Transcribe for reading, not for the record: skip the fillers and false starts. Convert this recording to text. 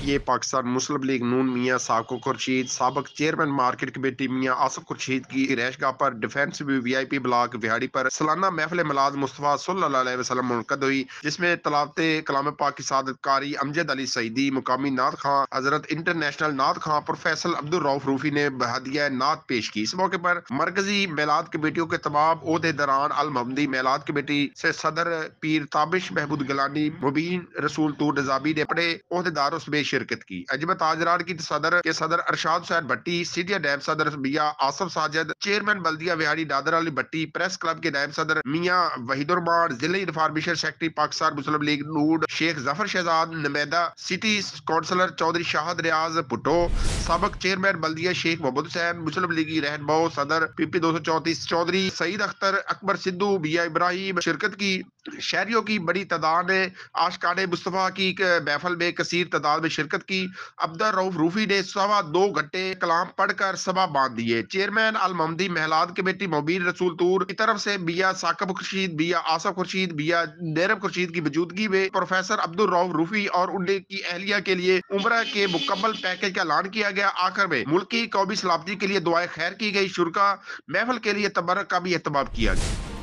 ये पाकिस्तान मुस्लिम लीग नून मियां साको खुर्शीद, साबिक chairman market committee मियां आसिफ खुर्शीद की रिहायशगाह पर डिफेंस वीआईपी ब्लॉक विहाड़ी पर सालाना महफिल मिलाद मुस्तफा सल्लल्लाहु अलैहि वसल्लम मुनक़द हुई, जिसमें तलावत कलाम पाक की सादत कारी अमजद अली सईदी, मुकामी नात खां हजरत इंटरनेशनल नात खां प्रोफेसर अब्दुल रऊफ रूफी ने हदिया नात पेश की। इस मौके पर मरकजी मेलाद कमेटियों के तमाम ओहदेदारान अल मोहम्मदी मेलाद कमेटी से सदर पीर ताबिश महमूद गिलानी, मुबीन रसूल तूर निजामी ने अपने ओहदेदारों में शिरकत की। अजमत आजरान की सदर अरशाद हुसैन भट्टी, सीनियर नायब सदर मियां आसफ साजिद, चेयरमैन बल्दिया विहाड़ी नादर अली भट्टी, प्रेस क्लब के नायब सदर मियां वहीदुर्रहमान, जिले इन्फॉर्मेशन सेक्रेटरी पाकिस्तान मुस्लिम लीग नून शेख जफर शहजाद, नुमाइंदा सिटी काउंसलर चौधरी शाहद रियाज भुट्टो, साबिक चेयरमैन बल्दिया शेख मोहम्मद हुसैन, मुस्लिम लीगी रहनुमा सदर पीपी 234 चौधरी सईद अख्तर, अकबर सिद्धू, मियां इब्राहिम शिरकत की। शहरियों की बड़ी तादाद ने आशकाने मुस्तफ़ा की महफल में कसीर तादाद में शिरकत की। अब्दुल रऊफ रूफी ने 2.25 घंटे कलाम पढ़कर सभा बांध दिए। चेयरमैन अल मोहम्मदी महलाद कमेटी मुबीन रसूल तूर की तरफ से मियां साकिब खुर्शीद, मियां आसफ खुर्शीद, मियां नेरब खुर्शीद की मौजूदगी में प्रोफेसर अब्दुल रऊफ रूफी और उनकी अहलिया के लिए उम्र के मुकम्मल पैकेज का ऐलान किया गया। आखिर में मुल्क की कौमी सलामती के लिए दुआए खैर की गई। शुरा महफिल के लिए तबर्रुक का भी एहतमाम किया गया।